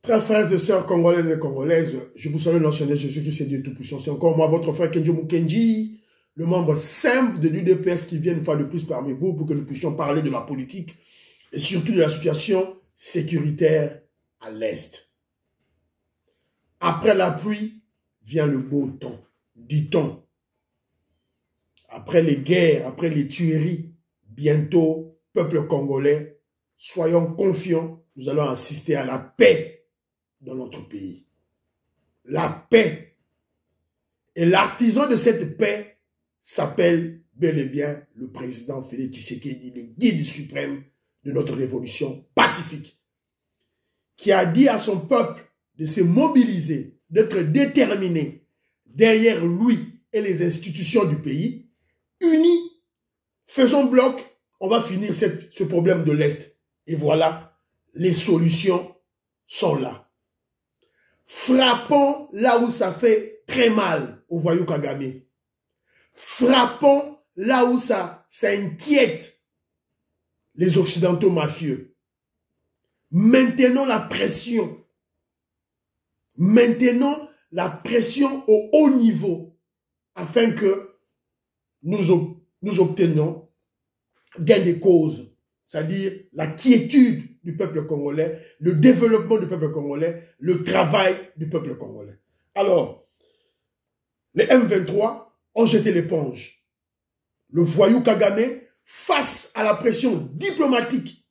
Très frères et sœurs congolaises et congolaises, je vous salue national Jésus-Christ est Dieu Tout-Puissant. C'est encore moi, votre frère Kenjo Mukenji, le membre simple de l'UDPS qui vient une fois de plus parmi vous pour que nous puissions parler de la politique et surtout de la situation sécuritaire à l'Est. Après la pluie vient le beau temps, dit-on. Après les guerres, après les tueries, bientôt, peuple congolais, soyons confiants, nous allons assister à la paix dans notre pays. La paix. Et l'artisan de cette paix s'appelle bel et bien le président Félix Tshisekedi, le guide suprême de notre révolution pacifique, qui a dit à son peuple de se mobiliser, d'être déterminé derrière lui et les institutions du pays, unis, faisons bloc, on va finir ce problème de l'Est. Et voilà, les solutions sont là. Frappons là où ça fait très mal au voyou Kagame. Frappons là où ça inquiète les Occidentaux mafieux. Maintenons la pression. Maintenons la pression au haut niveau afin que nous obtenions gain de cause, c'est-à-dire la quiétude du peuple congolais, le développement du peuple congolais, le travail du peuple congolais. Alors, les M23 ont jeté l'éponge. Le voyou Kagame, face à la pression diplomatique,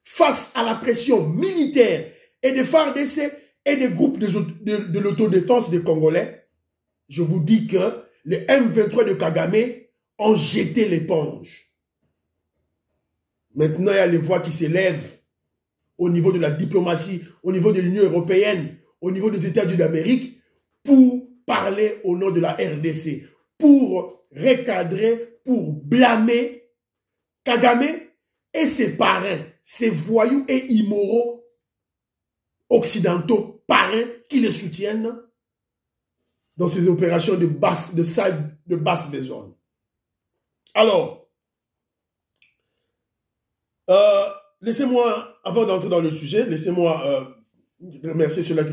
face à la pression militaire et des FARDC et des groupes de l'autodéfense des Congolais, je vous dis que les M23 de Kagame ont jeté l'éponge. Maintenant, il y a les voix qui s'élèvent au niveau de la diplomatie, au niveau de l'Union européenne, au niveau des États-Unis d'Amérique, pour parler au nom de la RDC, pour recadrer, pour blâmer Kagame et ses parrains, ses voyous et immoraux occidentaux parrains qui les soutiennent dans ces opérations de basse besogne. Alors, laissez-moi, avant d'entrer dans le sujet, laissez-moi remercier ceux-là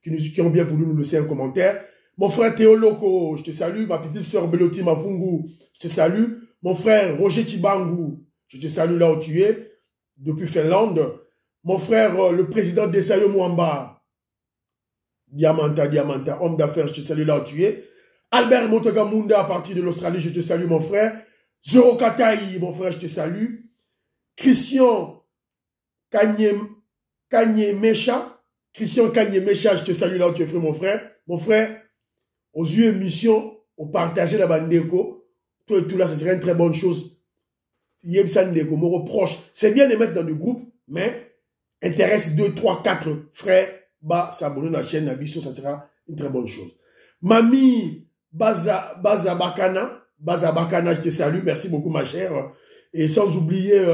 qui ont bien voulu nous laisser un commentaire. Mon frère Théo Loco, je te salue. Ma petite sœur Beloti Mafungu, je te salue. Mon frère Roger Tibangu, je te salue là où tu es, depuis Finlande. Mon frère, le président Desayo Mwamba, Diamanta, homme d'affaires, je te salue là où tu es. Albert Montegamunda, à partir de l'Australie, je te salue, mon frère. Zoro Katai, mon frère, je te salue. Christian Kanyemesha, je te salue là où tu es, frère, mon frère. Mon frère, aux yeux émission, au partager la bandeko, tout et tout là, ce serait une très bonne chose. Yebsandeko, me reproche. C'est bien de mettre dans le groupe, mais intéresse 2, 3, 4 frères, bah, s'abonner à la chaîne Nabiso, ça sera une très bonne chose. Mamie Bazabakana, je te salue, merci beaucoup ma chère. Et sans oublier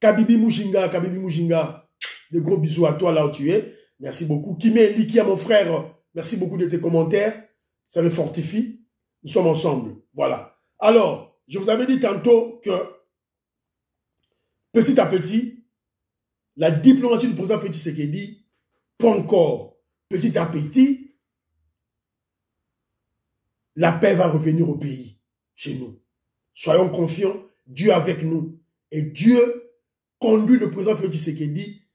Kabibi Mujinga, de gros bisous à toi là où tu es. Merci beaucoup. Kime Likia, mon frère, merci beaucoup de tes commentaires. Ça me fortifie. Nous sommes ensemble. Voilà. Alors, je vous avais dit tantôt que petit à petit, la diplomatie du président Félix Tshisekedi prend corps. Petit à petit, la paix va revenir au pays, chez nous. Soyons confiants, Dieu avec nous. Et Dieu conduit le président Félix Tshisekedi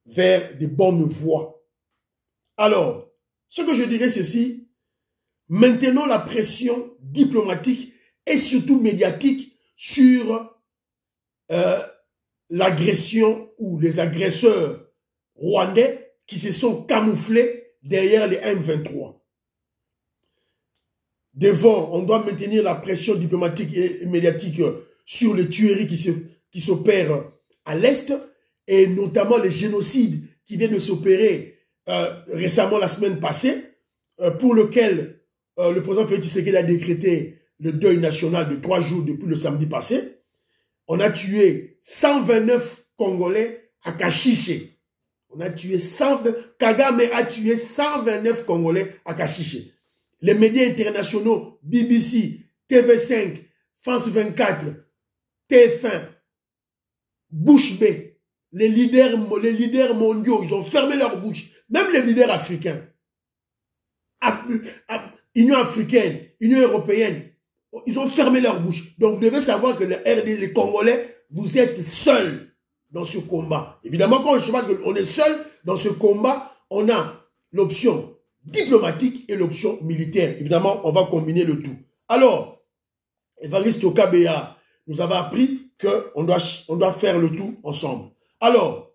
vers de bonnes voies. Alors, ce que je dirais ceci, maintenons la pression diplomatique et surtout médiatique sur l'agression ou les agresseurs rwandais qui se sont camouflés derrière les M23. Devant, on doit maintenir la pression diplomatique et médiatique sur les tueries qui s'opèrent à l'Est et notamment les génocides qui viennent de s'opérer récemment la semaine passée, pour lequel le président Félix Tshisekedi a décrété le deuil national de 3 jours depuis le samedi passé. On a tué 129 Congolais à Kashiche. Kagame a tué 129 Congolais à Kashiche. Les médias internationaux, BBC, TV5, France 24, TF1, Bouche B, les leaders mondiaux, ils ont fermé leur bouche. Même les leaders africains. Union africaine, Union européenne, ils ont fermé leur bouche. Donc, vous devez savoir que les Congolais, vous êtes seuls dans ce combat. Évidemment, quand je parle qu'on est seuls dans ce combat, on a l'option diplomatique et l'option militaire. Évidemment, on va combiner le tout. Alors, Évariste Okabea nous avait appris qu'on doit faire le tout ensemble. Alors,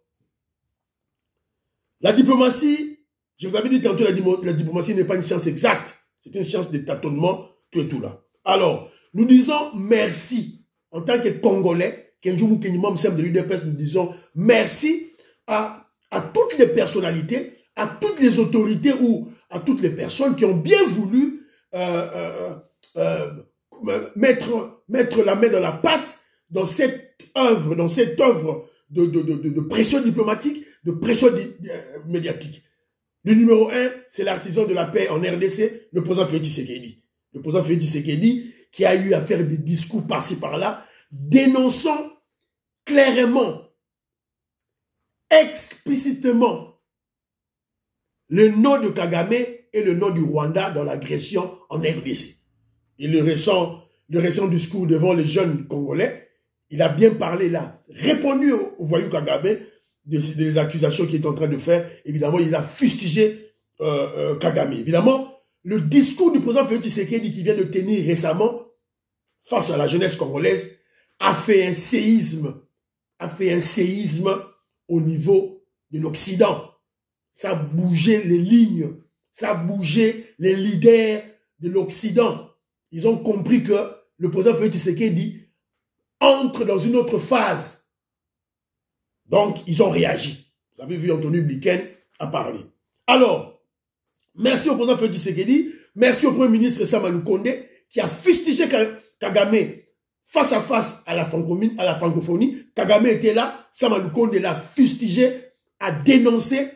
la diplomatie, je vous avais dit tantôt, la diplomatie n'est pas une science exacte. C'est une science de tâtonnement, tout et tout là. Alors, nous disons merci en tant que Congolais, Kenjoumou Kenyimam Sem de l'UDPS, nous disons merci à toutes les personnalités, à toutes les autorités ou à toutes les personnes qui ont bien voulu mettre la main dans la pâte dans cette œuvre de pression diplomatique, de pression médiatique. Le numéro 1, c'est l'artisan de la paix en RDC, le président Félix Tshisekedi. Le président Félix Tshisekedi qui a eu à faire des discours par-ci par-là, dénonçant clairement, explicitement, le nom de Kagame et le nom du Rwanda dans l'agression en RDC. Et le récent discours devant les jeunes Congolais, il a bien parlé là, répondu au voyou Kagame des accusations qu'il est en train de faire. Évidemment, il a fustigé Kagame. Évidemment, le discours du président Félix Tshisekedi qui vient de tenir récemment face à la jeunesse congolaise a fait un séisme au niveau de l'Occident. Ça a bougé les lignes, ça a bougé les leaders de l'Occident. Ils ont compris que le président Félix Tshisekedi entre dans une autre phase. Donc, ils ont réagi. Vous avez vu Anthony Blinken a parlé. Alors, merci au président Félix Tshisekedi, merci au premier ministre Sama Lukonde qui a fustigé Kagame face à face à la francophonie. Kagame était là, Sama Lukonde l'a fustigé, a dénoncé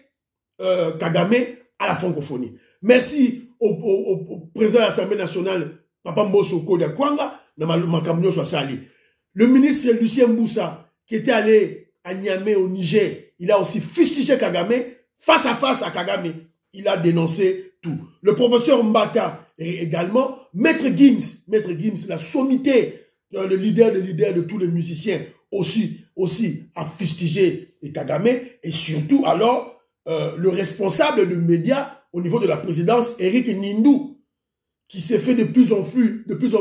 Kagame à la francophonie. Merci au président de l'Assemblée nationale, Papa Mbosso Kodia Kwanga, le ministre Lucien Mboussa, qui était allé à Niamey au Niger, il a aussi fustigé Kagame, face à Kagame. Il a dénoncé tout. Le professeur Mbata également, Maître Gims, la sommité, le leader de tous les musiciens, aussi a fustigé Kagame, et surtout alors, le responsable de médias au niveau de la présidence, Eric Nindou, qui s'est fait de plus en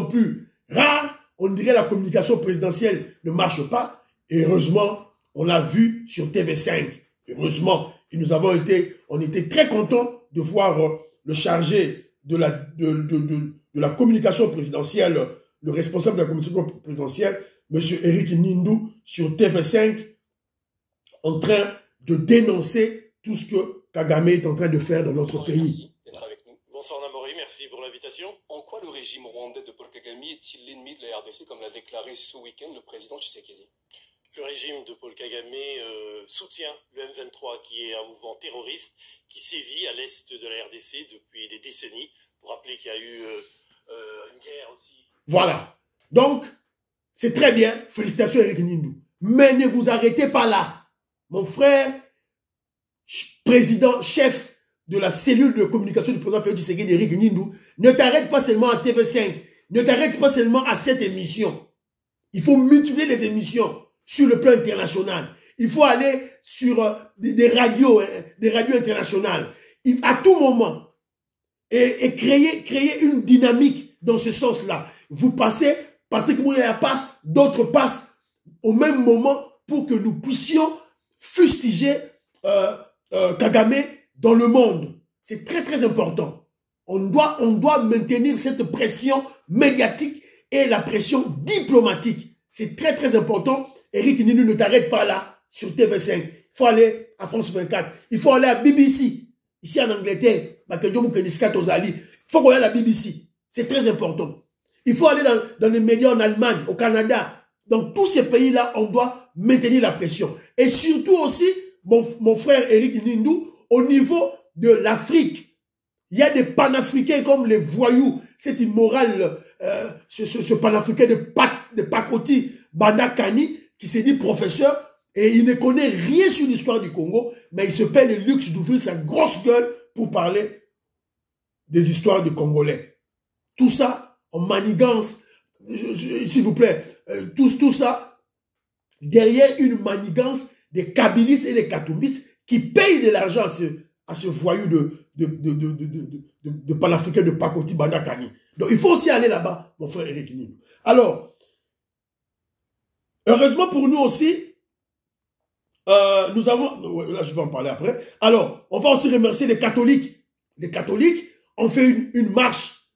plus rare. On dirait la communication présidentielle ne marche pas. Et heureusement, on l'a vu sur TV5. Heureusement, et on était très contents de voir le chargé de la communication présidentielle, le responsable de la communication présidentielle, M. Eric Nindou, sur TV5, en train de dénoncer tout ce que Kagame est en train de faire dans notre pays. Merci d'être avec nous. Bonsoir Namori, merci pour l'invitation. En quoi le régime rwandais de Paul Kagame est-il l'ennemi de la RDC, comme l'a déclaré ce week-end le président Tshisekedi? Le régime de Paul Kagame soutient le M23, qui est un mouvement terroriste qui sévit à l'est de la RDC depuis des décennies. Pour rappeler qu'il y a eu une guerre aussi. Voilà. Donc, c'est très bien. Félicitations Eric Nindou. Mais ne vous arrêtez pas là. Mon frère, président, chef de la cellule de communication du président Félix Tshisekedi, Eric Nindou, ne t'arrête pas seulement à TV5. Ne t'arrête pas seulement à cette émission. Il faut multiplier les émissions sur le plan international. Il faut aller sur des radios internationales. À tout moment. Et créer une dynamique dans ce sens-là. Vous passez, Patrick Mouyaya passe, d'autres passent au même moment pour que nous puissions fustiger Kagame dans le monde. C'est très très important. On doit maintenir cette pression médiatique et la pression diplomatique. C'est très très important. Eric Nindou, ne t'arrête pas là sur TV5. Il faut aller à France 24. Il faut aller à BBC. Ici en Angleterre, il faut qu'on aille à la BBC. C'est très important. Il faut aller dans les médias en Allemagne, au Canada. Dans tous ces pays-là, on doit maintenir la pression. Et surtout aussi, mon frère Eric Nindou, au niveau de l'Afrique, il y a des panafricains comme les voyous, cet immoral, ce panafricain de Pakoti, Banda Kani, qui s'est dit professeur, Et il ne connaît rien sur l'histoire du Congo, mais il se paie le luxe d'ouvrir sa grosse gueule pour parler des histoires des Congolais. Tout ça en manigance, s'il vous plaît, tout ça derrière une manigance des kabylistes et des katombistes qui payent de l'argent à ce voyou de panafricain de Pakoti Bandakani. Donc il faut aussi aller là-bas, mon frère Eric Nino. Alors, heureusement pour nous aussi, nous avons, là je vais en parler après, alors on va aussi remercier les catholiques. Les catholiques ont fait une marche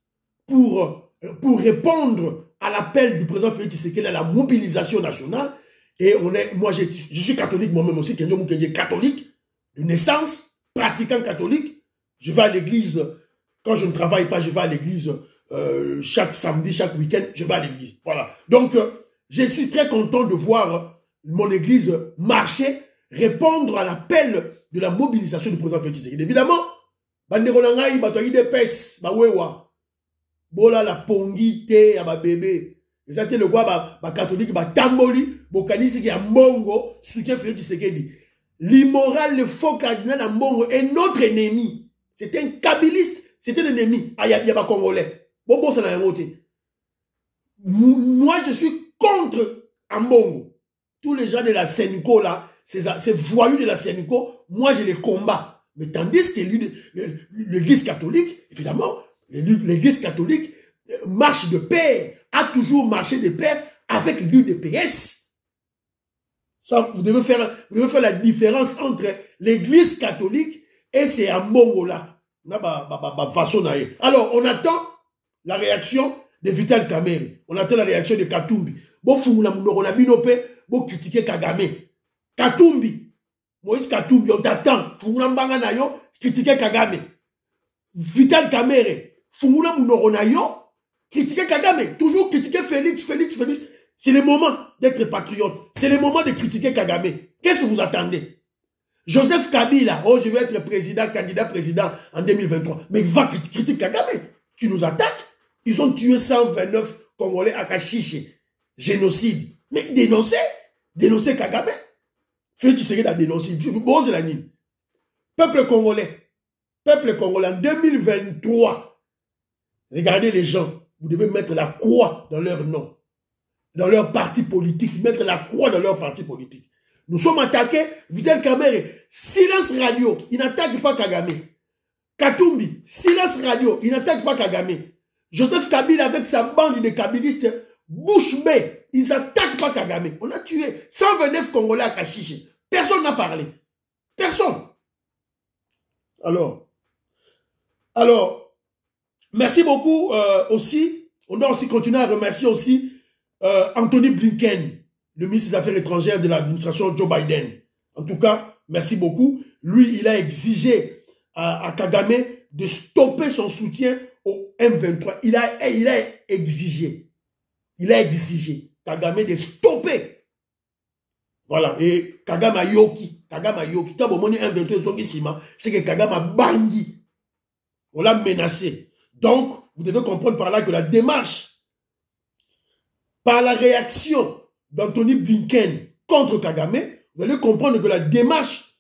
pour répondre à l'appel du président Félix Tshisekedi à la mobilisation nationale. Et moi je suis catholique moi-même aussi, catholique de naissance, pratiquant catholique. Je vais à l'église, quand je ne travaille pas, je vais à l'église chaque samedi, chaque week-end, je vais à l'église. Voilà. Donc, je suis très content de voir mon église marcher, répondre à l'appel de la mobilisation du président Félix Tshisekedi. Évidemment, bandeko na ngai bato yi depes bawewa bola la pongi te ya ba bébé ezate le quoi ba catholique ba tamboli bokanisi ki ya mbongo soutien Félix Tshisekedi. L'immoral, le faux cardinal à mbongo est notre ennemi. C'est un kabbyliste, c'est un ennemi. Ah, y a pas congolais. Bon, ça n'a rien ôté. Moi, je suis contre Ambongo. Tous les gens de la Sénico, là, ces voyous de la Sénico, moi, je les combats. Mais tandis que l'église catholique, évidemment, l'église catholique marche de pair, a toujours marché de pair avec l'UDPS. Ça, vous devez faire la différence entre l'église catholique et ces Ambongo là. Alors, on attend la réaction de Vital Kamerhe. On attend la réaction de Katumbi. Bon, on a bon critiquer Kagame. Katumbi. Moïse Katumbi, on t'attend. Critiquer Kagame. Vital Kamerhe. Critiquer Kagame. Toujours critiquer Félix. C'est le moment d'être patriote. C'est le moment de critiquer Kagame. Qu'est-ce que vous attendez? Joseph Kabila, oh, je vais être candidat président en 2023. Mais va critiquer Kagame, qui nous attaque. Ils ont tué 129 Congolais à Kachiche. Génocide. Mais dénoncer Kagame. Félix Tshisekedi a dénoncé. Bon, c'est la nuit. Peuple congolais en 2023. Regardez les gens. Vous devez mettre la croix dans leur nom. Dans leur parti politique, mettre la croix dans leur parti politique. Nous sommes attaqués, Vital Kamerhe, silence radio, il n'attaque pas Kagame. Katumbi, silence radio, il n'attaque pas Kagame. Joseph Kabila avec sa bande de kabylistes, bouche bée, ils n'attaquent pas Kagame. On a tué 129 Congolais à Kachiche. Personne n'a parlé. Personne. Alors, merci beaucoup aussi. On doit aussi continuer à remercier aussi Anthony Blinken, le ministre des Affaires étrangères de l'administration Joe Biden. En tout cas, merci beaucoup. Lui, il a exigé à Kagame de stopper son soutien au M23. Il a exigé Kagame de stopper. Voilà. Et Kagame a yoki. Quand on dit M23, c'est que Kagame a bangui. On l'a menacé. Donc, vous devez comprendre par là que la démarche, par la réaction d'Anthony Blinken contre Kagame, vous allez comprendre que la démarche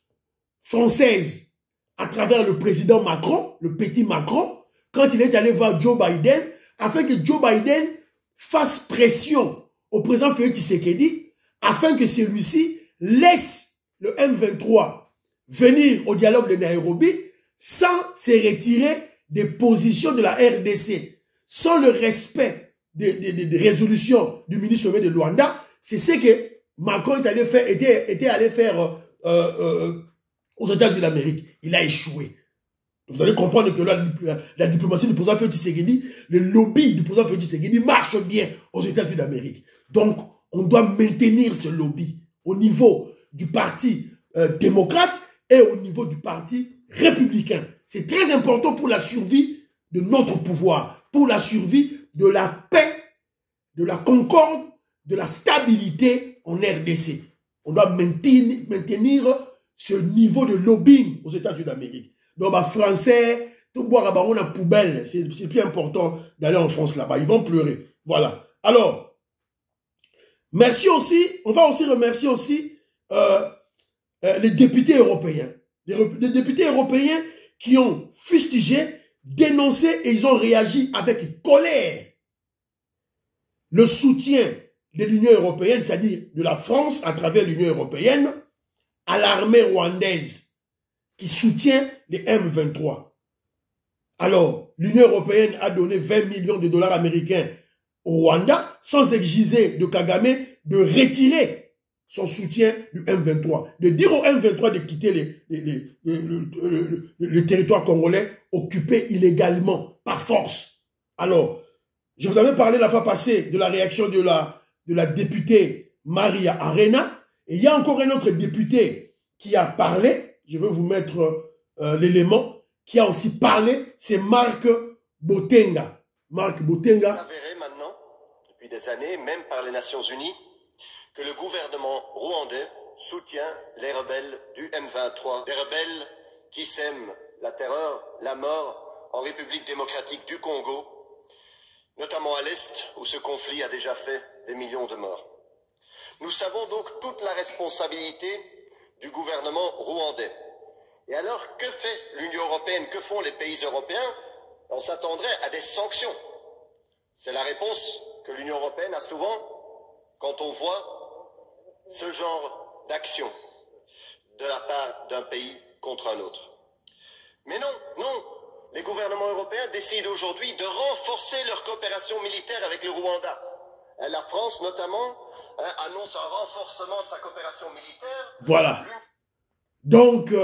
française, à travers le président Macron, le petit Macron, quand il est allé voir Joe Biden, afin que Joe Biden fasse pression au président Félix Tshisekedi, afin que celui-ci laisse le M23 venir au dialogue de Nairobi sans se retirer des positions de la RDC, sans le respect des résolutions du ministre de Luanda. C'est ce que Macron était allé faire aux États-Unis d'Amérique. Il a échoué. Vous allez comprendre que la diplomatie du président Félix Tshisekedi, le lobby du président Félix Tshisekedi marche bien aux États-Unis d'Amérique. Donc, on doit maintenir ce lobby au niveau du parti démocrate et au niveau du parti républicain. C'est très important pour la survie de notre pouvoir, pour la survie de la paix, de la concorde, de la stabilité en RDC. On doit maintenir ce niveau de lobbying aux États-Unis d'Amérique. Donc, les Français, tout boire à baron en poubelle, c'est plus important d'aller en France là-bas. Ils vont pleurer. Voilà. Alors, merci aussi, on va aussi remercier aussi les députés européens. Les députés européens qui ont fustigé, dénoncé et ils ont réagi avec colère. Le soutien de l'Union européenne, c'est-à-dire de la France à travers l'Union européenne, à l'armée rwandaise qui soutient les M23. Alors, l'Union européenne a donné 20 millions de dollars américains au Rwanda sans exiger de Kagame de retirer son soutien du M23, de dire au M23 de quitter le territoire congolais occupé illégalement, par force. Alors, je vous avais parlé la fois passée de la réaction de la députée Maria Arena, et il y a encore un autre député qui a parlé, je vais vous mettre l'élément, qui a aussi parlé, c'est Marc Botenga. Marc Botenga. Avéré maintenant, depuis des années, même par les Nations Unies, que le gouvernement rwandais soutient les rebelles du M23, des rebelles qui sèment la terreur, la mort en République démocratique du Congo, notamment à l'Est, où ce conflit a déjà fait des millions de morts. Nous savons donc toute la responsabilité du gouvernement rwandais. Et alors, que fait l'Union européenne, que font les pays européens? On s'attendrait à des sanctions. C'est la réponse que l'Union européenne a souvent quand on voit ce genre d'action de la part d'un pays contre un autre. Mais non, non, les gouvernements européens décident aujourd'hui de renforcer leur coopération militaire avec le Rwanda. La France, notamment, annonce un renforcement de sa coopération militaire. Voilà. Donc,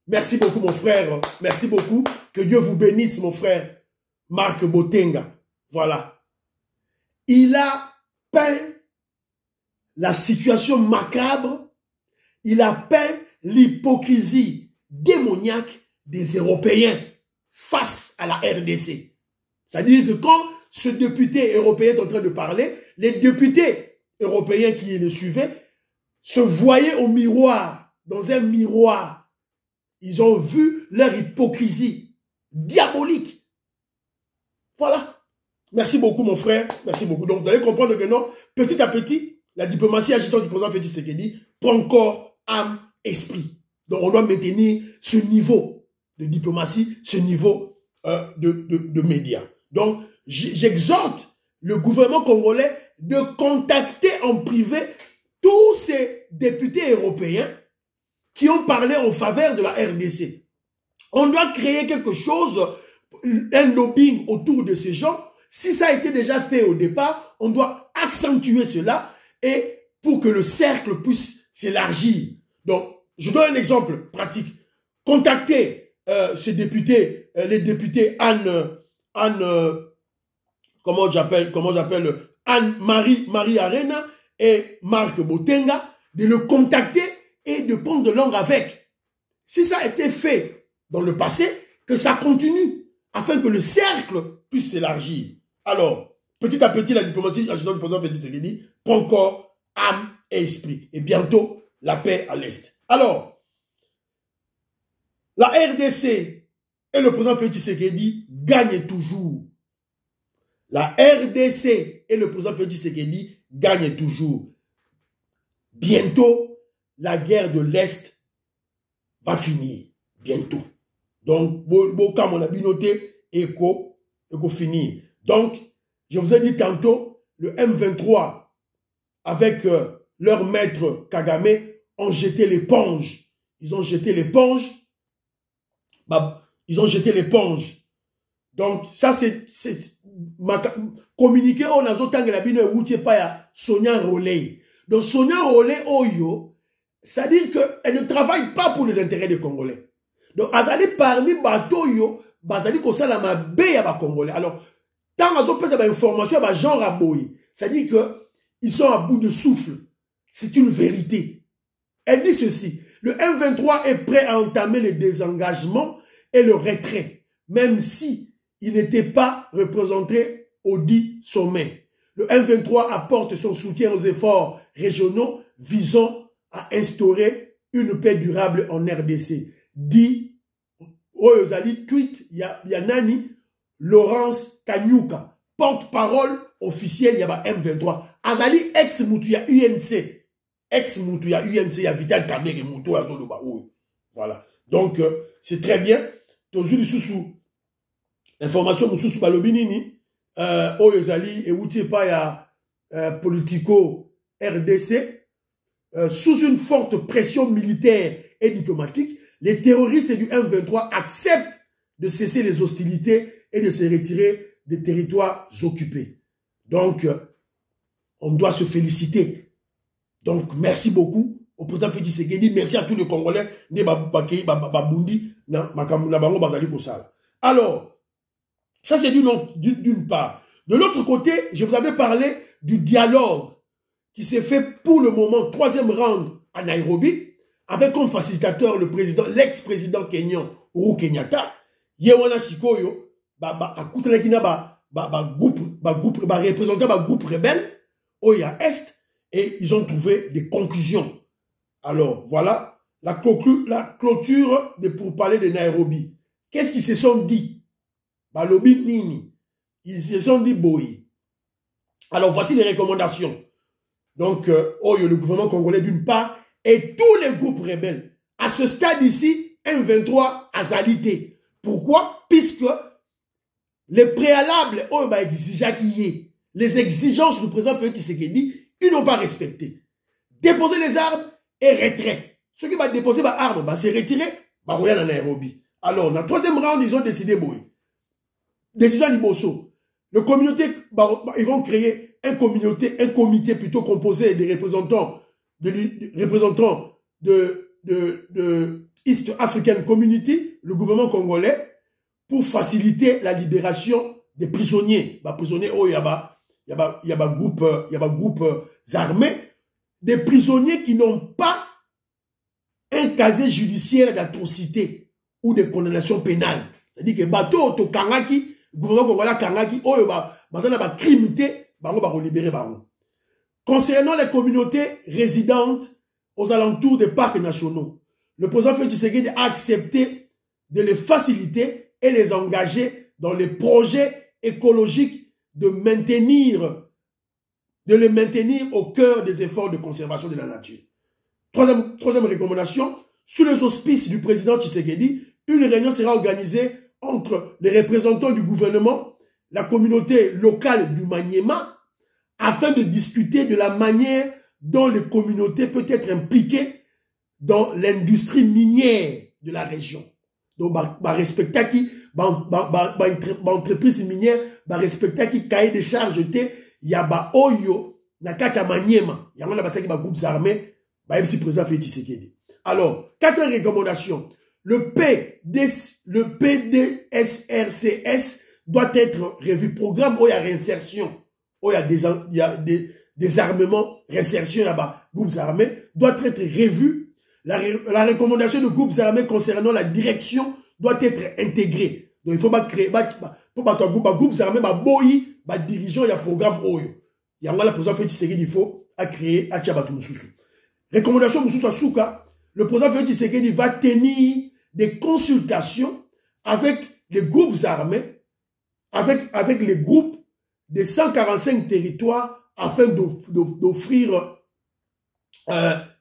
merci beaucoup, mon frère. Merci beaucoup. Que Dieu vous bénisse, mon frère. Marc Botenga. Voilà. Il a peint la situation macabre. Il a peint l'hypocrisie démoniaque des Européens face à la RDC. C'est-à-dire que quand ce député européen est en train de parler, les députés européens qui le suivaient se voyaient au miroir, dans un miroir. Ils ont vu leur hypocrisie diabolique. Voilà. Merci beaucoup, mon frère. Merci beaucoup. Donc, vous allez comprendre que non, petit à petit, la diplomatie agitante du président Félix Tshisekedi prend corps, âme, esprit. Donc, on doit maintenir ce niveau de diplomatie, ce niveau de médias. Donc, j'exhorte le gouvernement congolais de contacter en privé tous ces députés européens qui ont parlé en faveur de la RDC. On doit créer quelque chose, un lobbying autour de ces gens. Si ça a été déjà fait au départ, on doit accentuer cela et pour que le cercle puisse s'élargir. Donc, je donne un exemple pratique. Contactez ces députés, les députés Anne-Marie Arena et Marc Botenga, de le contacter et de prendre de langue avec. Si ça a été fait dans le passé, que ça continue, afin que le cercle puisse s'élargir. Alors, petit à petit, la diplomatie agitante du président Félix Tshisekedi prend corps, âme et esprit. Et bientôt, la paix à l'Est. Alors, la RDC et le président Félix Tshisekedi gagnent toujours. La RDC et le président Félix Tshisekedi gagnent toujours. Bientôt, la guerre de l'Est va finir. Bientôt. Donc, comme on a bien noté, écho finir. Donc, je vous ai dit tantôt, le M23, avec leur maître Kagame, ont jeté l'éponge. Ils ont jeté l'éponge. Ils ont jeté l'éponge. Donc, ça, c'est communiqué on a zotangue la bino outie pas ya Sonia Roley. Donc, Sonia Roley, Oyo, ça dit qu'elle ne travaille pas pour les intérêts des Congolais. Donc, azali parmi bateau yo, bazali ko sala mabe ya ba Congolais. Alors, tant azo pesa ba information ba genre aboyi, ça dit que ils sont à bout de souffle. C'est une vérité. Elle dit ceci: le M23 est prêt à entamer le désengagement et le retrait, même si il n'était pas représenté au dit sommet. Le M23 apporte son soutien aux efforts régionaux visant à instaurer une paix durable en RDC. Dit Oyozali tweet Yanani Laurence Kanyuka, porte-parole officielle Yaba M23. Azali ex-Moutuya UNC. ex-Moutou, il y a UMC, il y a Vital Kamerhe et Moutou, voilà. Donc, c'est très bien. Toujours sous information sous Balobinini, Oyezali et Outipa, il y a politico RDC, sous une forte pression militaire et diplomatique, les terroristes du M23 acceptent de cesser les hostilités et de se retirer des territoires occupés. Donc, on doit se féliciter. Donc, merci beaucoup au président Félix Tshisekedi. Merci à tous les Congolais. Alors, ça c'est d'une part. De l'autre côté, je vous avais parlé du dialogue qui s'est fait pour le moment, 3e round à Nairobi, avec comme facilitateur le président, l'ex-président kenyan Uhuru Kenyatta. Yewana Sikoyo, groupe rebelle, Oya Est, et ils ont trouvé des conclusions. Alors, voilà la clôture de pourparlers de Nairobi. Qu'est-ce qu'ils se sont dit? Balobi Nini. Ils se sont dit boy. Alors, voici les recommandations. Donc, le gouvernement congolais d'une part, et tous les groupes rebelles. À ce stade ici, M23 a zalité. Pourquoi? Puisque les préalables, les exigences du président Félix Tshisekedi, ils n'ont pas respecté. Déposer les armes et retrait. Ceux qui vont déposer les armes, c'est retirer, en Nairobi. Alors, dans le 3e round, ils ont décidé, décision à Liboso. Le communauté, ils vont créer un comité plutôt composé des représentants de East African Community, le gouvernement congolais, pour faciliter la libération des prisonniers. Prisonniers, il y a groupe armés, des prisonniers qui n'ont pas un casier judiciaire d'atrocité ou de condamnation pénale. C'est-à-dire que bateau to kangaki, gouvernement congolais kangaki, criminalité, libérer. Concernant les communautés résidentes aux alentours des parcs nationaux, le président Félix Tshisekedi a accepté de les faciliter et les engager dans les projets écologiques de les maintenir au cœur des efforts de conservation de la nature. Troisième recommandation, sous les auspices du président Tshisekedi, une réunion sera organisée entre les représentants du gouvernement, la communauté locale du Maniema, afin de discuter de la manière dont les communautés peuvent être impliquées dans l'industrie minière de la région. Donc, respecter qui, entreprise minière, respecter qui cahier de charges, il y a oyo, na kacha Maniema, il y a groupes armés, si président Félix Tshisekedi. Alors, 4 recommandations. Le PDSRCS doit être revu. Programme où il y a réinsertion, où il y a des armements, réinsertion là-bas, groupes armés, doit être revu. La recommandation de groupes armés concernant la direction doit être intégrée. Donc il faut pas créer, pour groupes armés, dirigeant, il y a un programme OYO. Il y a la président Félix Tshisekedi, il faut créer à Tchabatu Moussoussou. Recommandation Moussoussou Souka, le président Félix Tshisekedi va tenir des consultations avec les groupes armés, avec les groupes des 145 territoires afin d'offrir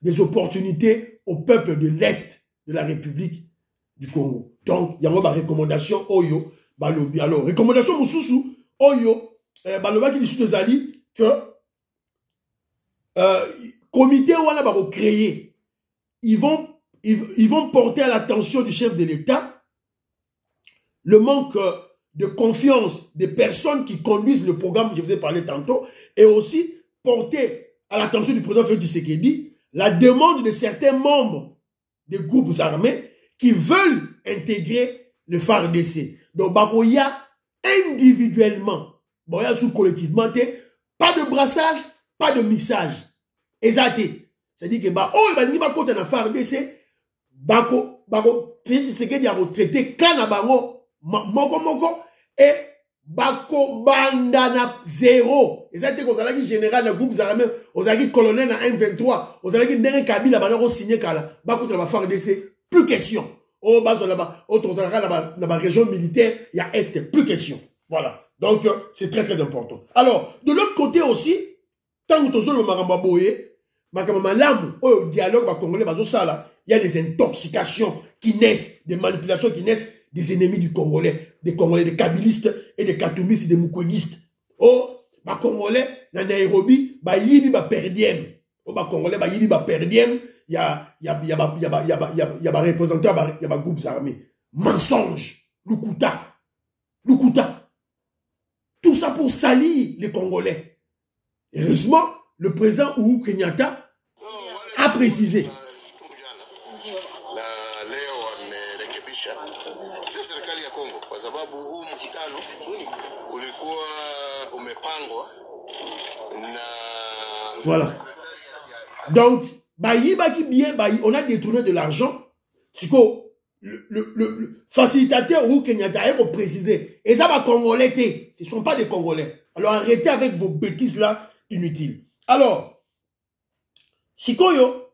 des opportunités au peuple de l'Est de la République du Congo. Donc, il y a une recommandation Oyo, Balobi. Alors, recommandation Moussoussou, Oyo, Baloba qui dit sous Ali que comité où on a créé, ils vont porter à l'attention du chef de l'État le manque de confiance des personnes qui conduisent le programme que je vous ai parlé tantôt, et aussi porter à l'attention du président Félix Tshisekedi la demande de certains membres des groupes armés qui veulent intégrer le FARDC. Donc, Bakoya, individuellement, Bakoya sous collectivement, pas de brassage, pas de mixage. Exact. C'est-à-dire que il va côté de FARDC, Bako, Félix Tshisekedi a retraité Kanabango, Moko, et Bako Bandana 0. Exact. Vous avez général de groupes armés, vous avez colonel dans M23, vous avez Ndenge Kabila, vous avez signé Kala, Bako de la FARDC, plus question. Au bas là-bas, dans la région militaire, il y a Est, plus question. Voilà. Donc, c'est très très important. Alors, de l'autre côté aussi, tant que le Marambaboye, Au dialogue, Congolais, il y a des intoxications qui naissent, des manipulations qui naissent des ennemis du Congolais, des kabylistes et des katoumistes, des mukwégistes. Oh, Congolais, dans Nairobi, yibi perdiem. Oh, Congolais, yibi perdiem. Il y a représentants, il y a groupes armés. Mensonge, Lukuta. Tout ça pour salir les Congolais. Heureusement, le président Uhuru Kenyatta a précisé. Voilà. Donc, on a détourné de l'argent. Le facilitateur Uhuru Kenyatta a précisé. Et ça va Congolais. Ce ne sont pas des Congolais. Alors arrêtez avec vos bêtises là inutiles. Alors, Sikoyo,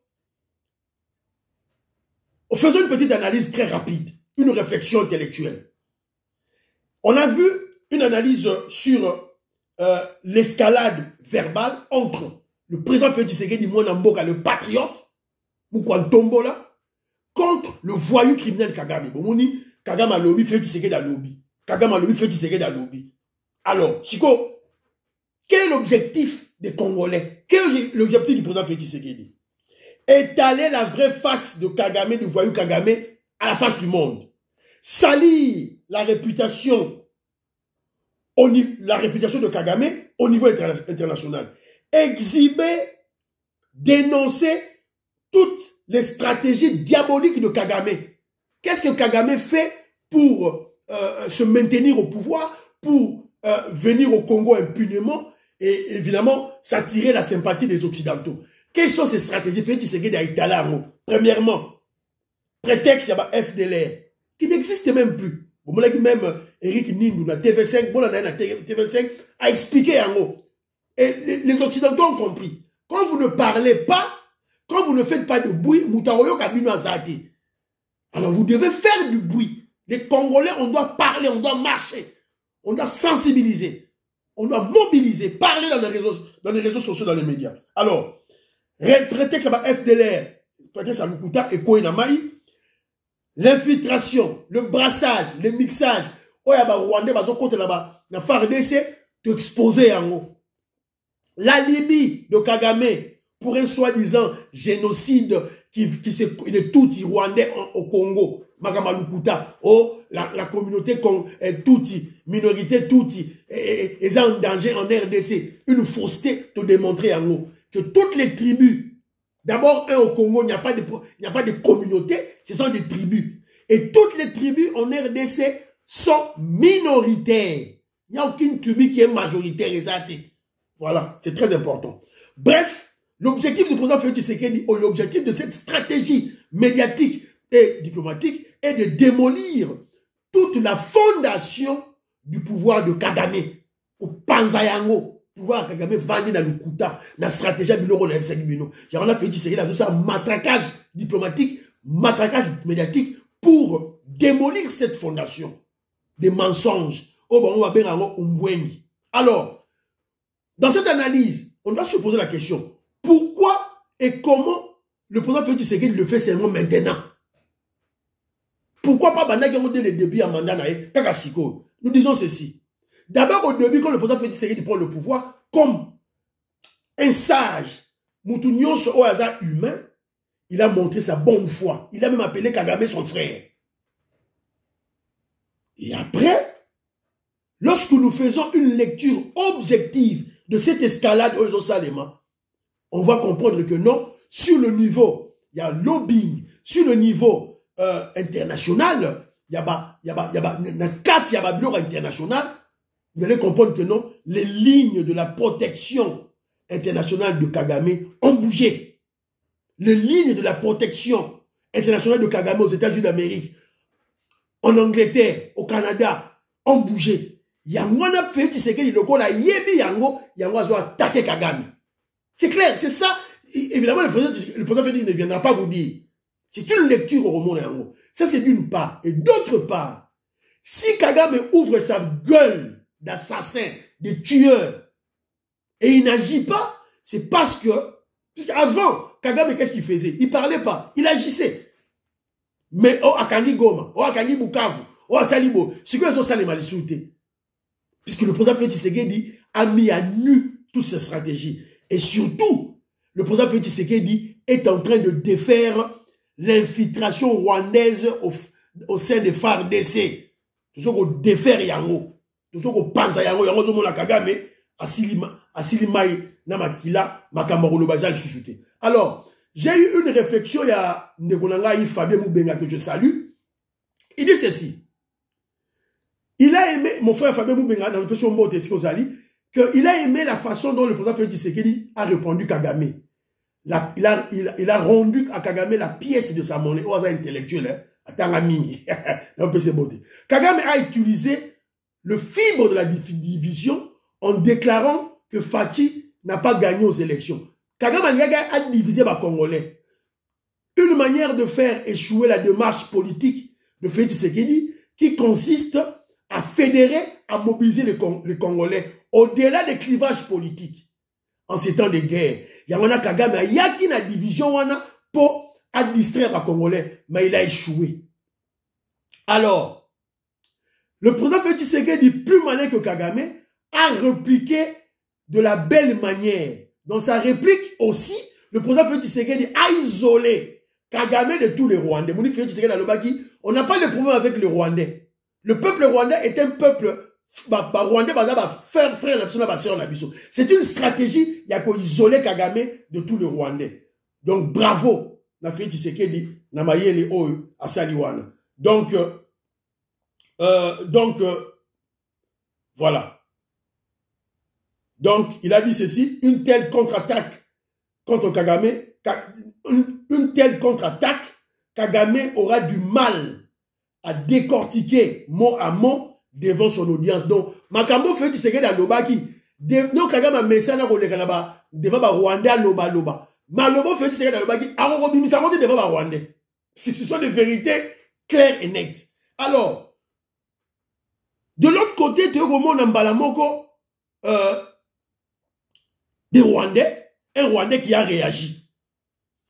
faisons une petite analyse très rapide. Une réflexion intellectuelle. On a vu une analyse sur l'escalade verbale entre le président Félix Tshisekedi Mwanamboka, le patriote, Moukwantombola, contre le voyou criminel Kagame. Bomoni, Kagame a lobby, Félix Tshisekedi a lobby. Kagame a lobby, Félix Tshisekedi a lobby. Alors, Siko, quel est l'objectif des Congolais? Quel est l'objectif du président Félix Tshisekedi? Étaler la vraie face de Kagame, du voyou Kagame, à la face du monde. Salir la réputation de Kagame au niveau international. Exhiber, dénoncer toutes les stratégies diaboliques de Kagame. Qu'est-ce que Kagame fait pour se maintenir au pouvoir, pour venir au Congo impunément et évidemment s'attirer la sympathie des Occidentaux? Quelles sont ces stratégies? Premièrement, prétexte, il y a FDLR, qui n'existe même plus. Même Eric Nindou, na TV5, TV5 a expliqué en haut. Et les Occidentaux ont compris. Quand vous ne parlez pas, quand vous ne faites pas de bruit, alors vous devez faire du bruit. Les Congolais, on doit parler, on doit marcher, on doit sensibiliser, on doit mobiliser, parler dans les réseaux sociaux, dans les médias. Alors, prétexte à FDLR, prétexte à Lukuta et Koinamaï, l'infiltration, le brassage, le mixage, Rwandais, na FARDC, tu exposé en haut. La Libye de Kagame pour un soi-disant génocide qui est Tutsi rwandais au Congo. Makamalukuta, la communauté Tutsi, minorité Tutsi, est en danger en RDC. Une fausseté te démontrer en haut que toutes les tribus, d'abord au Congo, il n'y a pas de communauté, ce sont des tribus. Et toutes les tribus en RDC sont minoritaires. Il n'y a aucune tribu qui est majoritaire. Voilà, c'est très important. Bref, l'objectif du président Félix Tshisekedi, ou l'objectif de cette stratégie médiatique et diplomatique est de démolir toute la fondation du pouvoir de Kagame. Au Panzayango, pouvoir Kagame vandi dans le Kuta, la stratégie de l'euro, la Bino. Il y en a fait Tshisekedi dans un matraquage diplomatique, matraquage médiatique pour démolir cette fondation des mensonges. Alors, dans cette analyse, on doit se poser la question, pourquoi et comment le président Félix Tshisekedi le fait seulement maintenant? Pourquoi pas dès le début à mandat Takasiko? Nous disons ceci. D'abord au début, quand le président Félix Tshisekedi prend le pouvoir, comme un sage, Moutounion au hasard humain, il a montré sa bonne foi. Il a même appelé Kagame son frère. Et après, lorsque nous faisons une lecture objective de cette escalade aux Salema, on va comprendre que non, sur le niveau, il y a lobbying, sur le niveau international, il y a international, vous allez comprendre que non, les lignes de la protection internationale de Kagame ont bougé. Les lignes de la protection internationale de Kagame aux États-Unis d'Amérique, en Angleterre, au Canada, ont bougé. Yango n'a fait Tshisekedi le ko la yebi yango a attaqué Kagame. C'est clair, c'est ça. Évidemment, le président Félix ne viendra pas vous dire. C'est une lecture au monde yango. Ça, c'est d'une part. Et d'autre part, si Kagame ouvre sa gueule d'assassin, de tueur, et il n'agit pas, c'est parce que Puisqu'avant, Kagame, qu'est-ce qu'il faisait? Il ne parlait pas, il agissait. Mais oh, Akangi Goma, oh, Akangi Bukavu, oh, Salibo, c'est que les autres les malisuté. Puisque le président Félix Tshisekedi a mis à nu toutes ces stratégies. Et surtout, le président Félix Tshisekedi est en train de défaire l'infiltration rwandaise au sein des FARDC. Tout ce qu'on défaire Yango. Tout ce qu'on pense à Yango, Yango Zomola Kagame, Asilimaï, Namakila, Makamaro Bazal Soussouté. Alors, j'ai eu une réflexion, il y a Negonanga Fabien Moubenga que je salue. Il dit ceci. Il a aimé, mon frère Fabien Moubenga, dans le président Mbote Sikosali, qu'il a aimé la façon dont le président Félix Tshisekedi a répondu Kagame. Il a rendu à Kagame la pièce de sa monnaie, au hasard intellectuel, à Tangamini. Kagame a utilisé le fibre de la division en déclarant que Fachi n'a pas gagné aux élections. Kagame a divisé les Congolais. Une manière de faire échouer la démarche politique de Félix Tshisekedi qui consiste à fédérer, à mobiliser les Congolais au-delà des clivages politiques. En ces temps de guerre, il y a Kagame, il y a qui la division pour distraire les Congolais, mais il a échoué. Alors, le président Félix Tshisekedi, plus malin que Kagame, a répliqué de la belle manière. Dans sa réplique aussi, le président Félix Tshisekedi a isolé Kagame de tous les Rwandais. On n'a pas de problème avec les Rwandais. Le peuple rwandais est un peuple rwandais, c'est une stratégie, il y a qu'à isoler Kagame de tous les Rwandais. Donc bravo, na Félix Tshisekedi, na mayele oyo à Saliwana. Donc, voilà. Donc, il a dit ceci, une telle contre-attaque contre Kagame, une telle contre-attaque, Kagame aura du mal à décortiquer mot à mot devant son audience. Donc, Makambo fait Tshisekedi à Lobaki. Non, Kagame a message devant le Rwanda, Loba. Malobo fait Tshisekedi à Lobaki. Alors, devant le Rwanda. Ce sont des vérités claires et nettes. Alors, de l'autre côté, tu as un Mbalamoko des Rwandais, un Rwandais qui a réagi.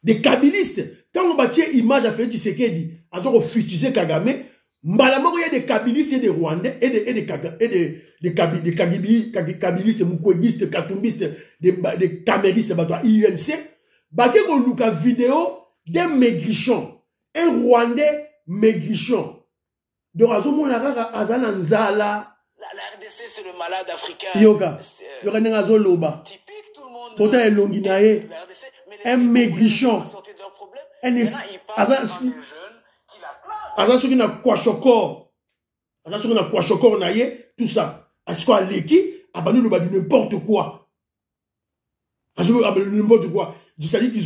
Des Kabilistes. Quand on bâtit image à Félix Tshisekedi, à ce qu'on futisait Kagame, Mbalamoko, il y a des Kabilistes et des Rwandais, et des Kabilistes, Mukwegistes, Katumbistes, des Caméristes, IUNC, bâti qu'on look à vidéo d'un maigrichon, un Rwandais maigrichon. Donc, à ce moment-là, Azalanzala. La RDC, c'est le malade africain. Yoga. Yoga Nengazo Loba. Typique, tout le monde. Pourtant, un Longinae. Un maigrichon. Un Azasuki na Kwashokor. Azasuki na Kwashokor naye. Tout ça. Azasuki à Leki. Abanu Loba dit n'importe quoi. Azasuki abanu n'importe quoi. C'est-à-dire qu'ils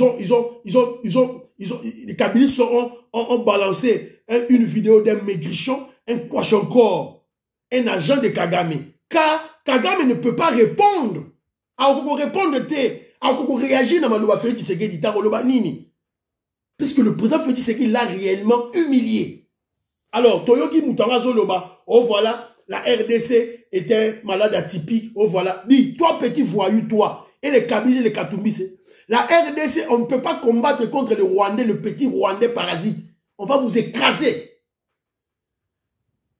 les Kabilistes ont balancé une vidéo d'un maigrichon, un Kwashokor, un agent de Kagame. Car Kagame ne peut pas répondre. Réagir dans Maloba Félix Tshisekedi, Taroloba Nini. Puisque le président Félix Tshisekedi l'a réellement humilié. Alors, Toyoki Moutanga Zoloba, oh voilà, la RDC était malade atypique, oh voilà. Dis, toi petit voyou, toi, et les Kabyles et les Katumbis, la RDC, on ne peut pas combattre contre le Rwandais, le petit Rwandais parasite. On va vous écraser.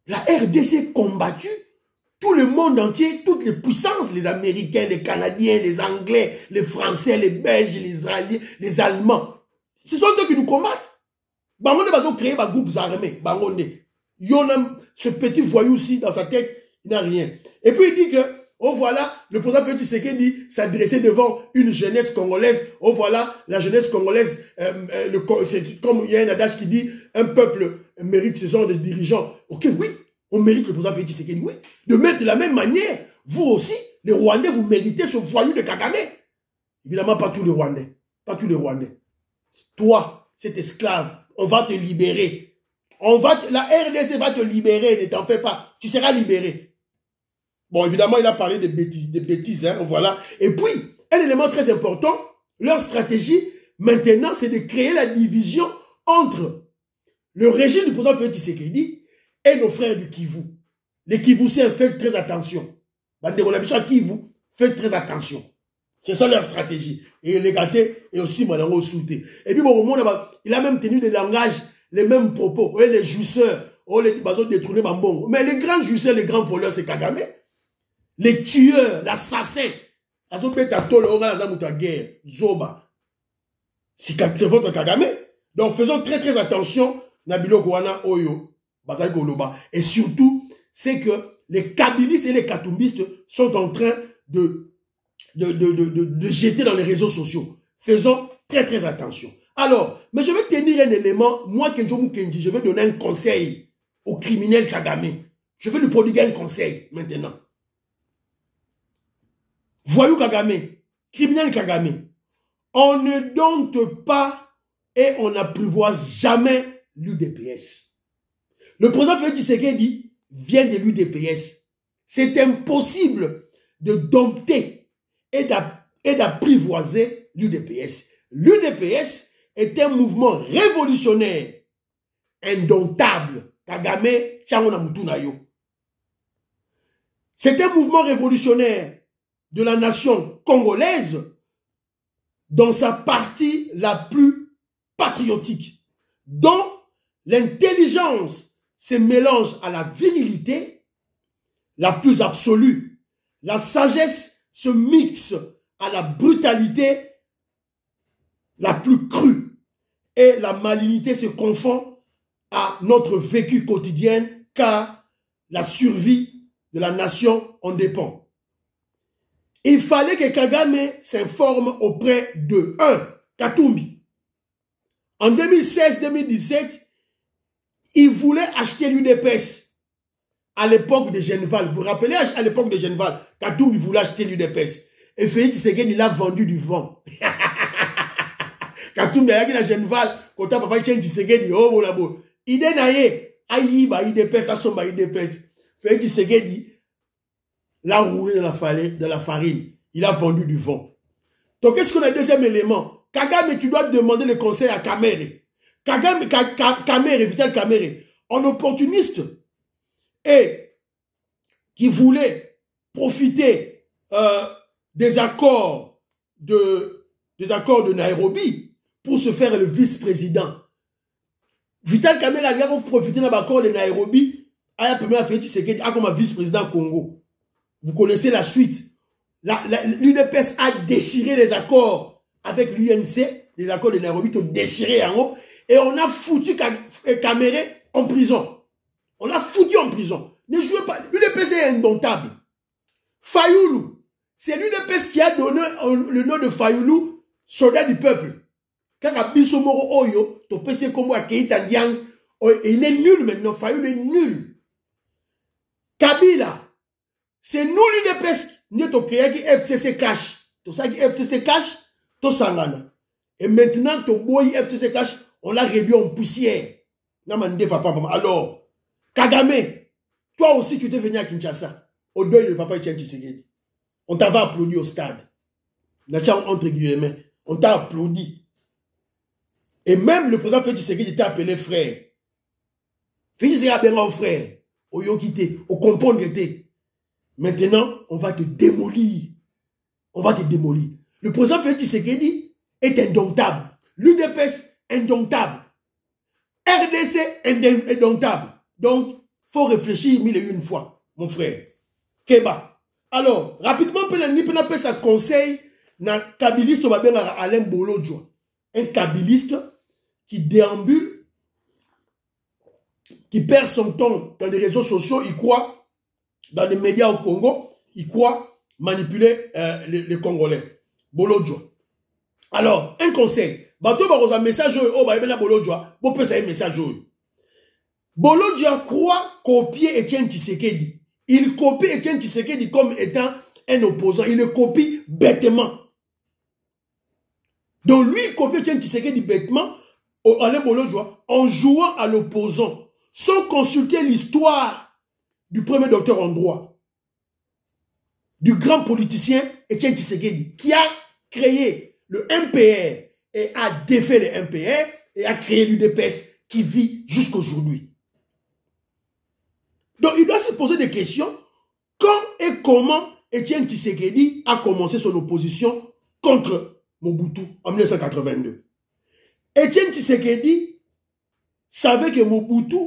La RDC est combattue. Tout le monde entier, toutes les puissances, les Américains, les Canadiens, les Anglais, les Français, les Belges, les Israéliens, les Allemands. Ce sont eux qui nous combattent. Bangonde va créer des groupes armés. Bangonde. Ce petit voyou-ci dans sa tête, il n'a rien. Et puis il dit que, oh voilà, le président Félix Tshisekedi s'adressait devant une jeunesse congolaise. Oh voilà, la jeunesse congolaise, comme il y a un adage qui dit, un peuple mérite ce genre de dirigeants. Ok, oui, on mérite le président Félix Tshisekedi, oui. De la même manière, vous aussi, les Rwandais, vous méritez ce voyou de Kagame. Évidemment, pas tous les Rwandais. Pas tous les Rwandais. Toi, cet esclave, on va te libérer. La RDC va te libérer, ne t'en fais pas. Tu seras libéré. Bon, évidemment, il a parlé de bêtises, hein, voilà. Et puis, un élément très important, leur stratégie, maintenant, c'est de créer la division entre le régime du président Félix Tshisekedi et nos frères du Kivu. Les Kivusiens, faites très attention. Bandero Labicha Kivu, faites très attention. C'est ça leur stratégie. Et les gâtés et aussi Malango Souté. Et puis bon, il a même tenu des langages, les mêmes propos. Et les jouisseurs, les bazos détournés Mambongo. Mais les grands jouisseurs, les grands voleurs, c'est Kagame. Les tueurs, l'assassin. C'est votre Kagame. Donc faisons très très attention. Nabilo Kouana Oyo. Et surtout, c'est que les kabylistes et les katumbistes sont en train de jeter dans les réseaux sociaux. Faisons très très attention. Alors, mais je vais tenir un élément, moi Kenjo Mukendi, je vais donner un conseil au criminel Kagame. Je vais lui prodiguer un conseil maintenant. Voyou Kagame, criminel Kagame, on ne dompte pas et on n'apprivoise jamais l'UDPS. Le président Félix Tshisekedi vient de l'UDPS. C'est impossible de dompter et d'apprivoiser l'UDPS. L'UDPS est un mouvement révolutionnaire, indomptable. Kagame, Tchango Namutunayo. C'est un mouvement révolutionnaire de la nation congolaise dans sa partie la plus patriotique, dont l'intelligence se mélange à la virilité la plus absolue. La sagesse se mixe à la brutalité la plus crue. Et la malignité se confond à notre vécu quotidien car la survie de la nation en dépend. Il fallait que Kagame s'informe auprès de 1. Katumbi. En 2016-2017, il voulait acheter l'UDPS à l'époque de Genval. Vous vous rappelez, à l'époque de Genval, Katumbi voulait acheter l'UDPS. Et Félix Tshisekedi, il a vendu du vent. Katumbi a dit à Genval, quand papa Tshisekedi, oh, bon, bon. Il est naïe, aïe, bah, UDPS, à son UDPS. Félix Tshisekedi, l'a roulé dans la farine. Il a vendu du vent. Donc, qu'est-ce qu'on a deuxième élément? Kagame, tu dois demander le conseil à Kamere. Kamere, Vital Kamere, en opportuniste et qui voulait profiter des accords de Nairobi pour se faire le vice-président. Vital Kamere a profité de l'accord de Nairobi à la première fête, c'est comme vice-président Congo. Vous connaissez la suite. L'UDPS a déchiré les accords avec l'UNC, les accords de Nairobi, qui ont déchiré en haut, et on a foutu Kamere en prison. On l'a foutu en prison. Ne jouez pas. L'UDPS est indomptable. Fayoulou, c'est l'UDPS qui a donné le nom de Fayoulou, soldat du peuple. Quand Abissomoro Oyo, ton PC comme Keita Ndiang, il est nul maintenant. Fayoulou est nul. Kabila, c'est nous l'UDPS. Nous avons créé FCC Cash. Tout ça, FCC Cash, tout ça. Et maintenant, ton boy FCC Cash, on l'a réduit en poussière. Alors, Kagame, toi aussi, tu t'es venu à Kinshasa, au deuil de papa Etienne Tshisekedi. On t'avait applaudi au stade. Entre guillemets, on t'a applaudi. Et même le président Félix Tshisekedi t'a appelé frère. Félix Tshisekedi a bien un frère. Au Yokite, au comprendre. Maintenant, on va te démolir. On va te démolir. Le président Félix Tshisekedi est indomptable. L'UDPS, indomptable. RDC, indomptable. Donc, il faut réfléchir mille et une fois, mon frère. Keba. Alors, rapidement, on peut ça conseil d'un kabiliste, on va bien Alain Bolodjo. Un kabiliste qui déambule, qui perd son temps dans les réseaux sociaux, il croit, dans les médias au Congo, il croit manipuler les Congolais. Bolodjo. Alors, un conseil. Bato ba un message, oh, bah, il Bolodjo. Bon, peut ça un message. Bolodjo croit copier Etienne Tshisekedi. Il copie Etienne Tshisekedi comme étant un opposant. Il le copie bêtement. Donc lui, il copie Etienne Tshisekedi bêtement, Alain Bolodjo, en jouant à l'opposant, sans consulter l'histoire du premier docteur en droit, du grand politicien Etienne Tshisekedi, qui a créé le MPR et a défait le MPR et a créé l'UDPS qui vit jusqu'aujourd'hui. Donc, il doit se poser des questions. Quand et comment Etienne Tshisekedi a commencé son opposition contre Mobutu en 1982. Etienne Tshisekedi savait que Mobutu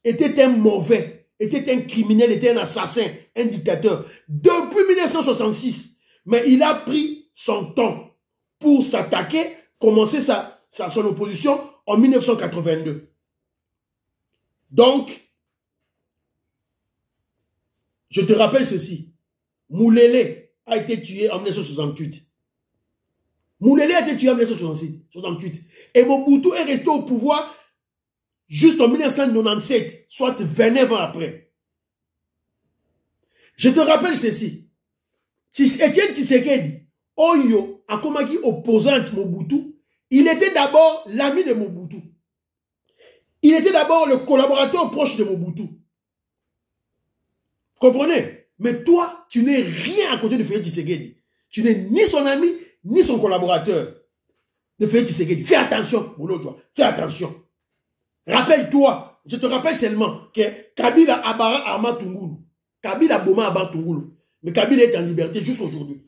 était un mauvais, était un criminel, était un assassin, un dictateur depuis 1966. Mais il a pris son temps pour s'attaquer, commencer son opposition en 1982. Donc, je te rappelle ceci. Moulele a été tué en 1968. Moulele a été tué en 1968. Et Mobutu est resté au pouvoir juste en 1997, soit 29 ans après. Je te rappelle ceci. Etienne Tshisekedi, Oyo, Akomaki opposante Mobutu, il était d'abord l'ami de Mobutu. Il était d'abord le collaborateur proche de Mobutu. Vous comprenez? Mais toi, tu n'es rien à côté de Félix Tshisekedi. Tu n'es ni son ami, ni son collaborateur de Félix Tshisekedi. Fais attention, Mouloudjoa. Fais attention. Rappelle-toi, je te rappelle seulement que Kabila Abara Arma Tungulu. Kabila Boma Abara Tungulu. Mais Kabila est en liberté jusqu'aujourd'hui.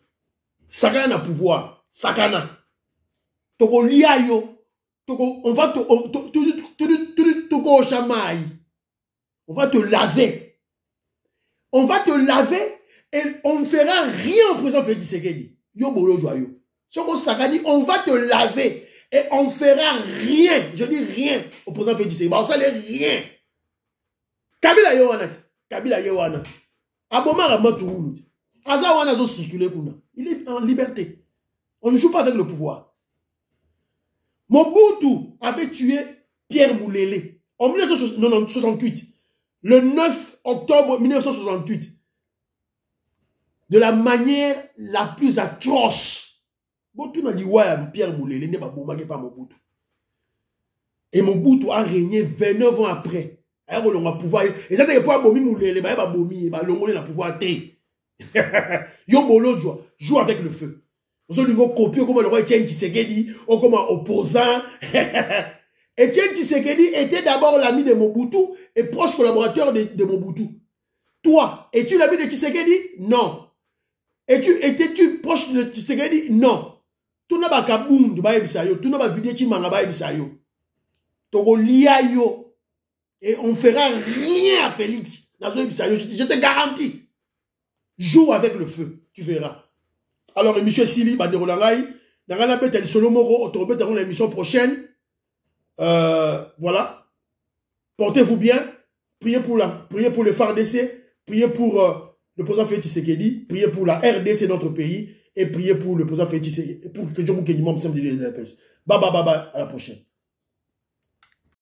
Sakana pouvoir. Sakana. Toko liayo. Toko, on va te... Toko chamaï. On va te laver. On va te laver et on ne fera rien au président Félix Tshisekedi. Yo bolo joyeux. Soko Sakani, on va te laver et on ne fera rien. Je dis rien au président Félix Tshisekedi. On ne rien. Kabila Yowana. Kabila Yowana. Aboma Ramatouloud. Azawana doit circuler pour nous. Il est en liberté. On ne joue pas avec le pouvoir. Mobutu avait tué Pierre Moulele en 1968. Le 9 octobre 1968. De la manière la plus atroce. Mobutu n'a dit ouais, Pierre Moulele n'est pas bombardé par Mobutu. Et Mobutu a régné 29 ans après. Et ça n'est pas Bomi Moulele, il va Bomi, il va le pouvoir té. Yo bolo joue avec le feu. Vous avez copié comme le roi Etienne Tshisekedi ou comme un opposant. Etienne Tshisekedi était d'abord l'ami de Mobutu et proche collaborateur de Mobutu. Toi, es-tu l'ami de Tshisekedi? Non. Étais-tu proche de Tshisekedi? Non. Tu n'as pas kaboum de Bayebisayo, tu n'as pas vidé Chimanga Bayebisayo. Togo liayo. Et on ne fera rien à Félix. Je te garantis. Joue avec le feu, tu verras. Alors, monsieur Sili, Banderolangaï, dans la bête, elle solo moro, autorbête dans l'émission prochaine. Voilà. Portez-vous bien. Priez pour le FARDC. Priez pour le président Félix Tshisekedi. Priez pour la RDC, notre pays. Et priez pour le président Félix Tshisekedi. Pour que Dieu vous ait dit, membre de l'UNPS. Bye bye bye bye. À la prochaine.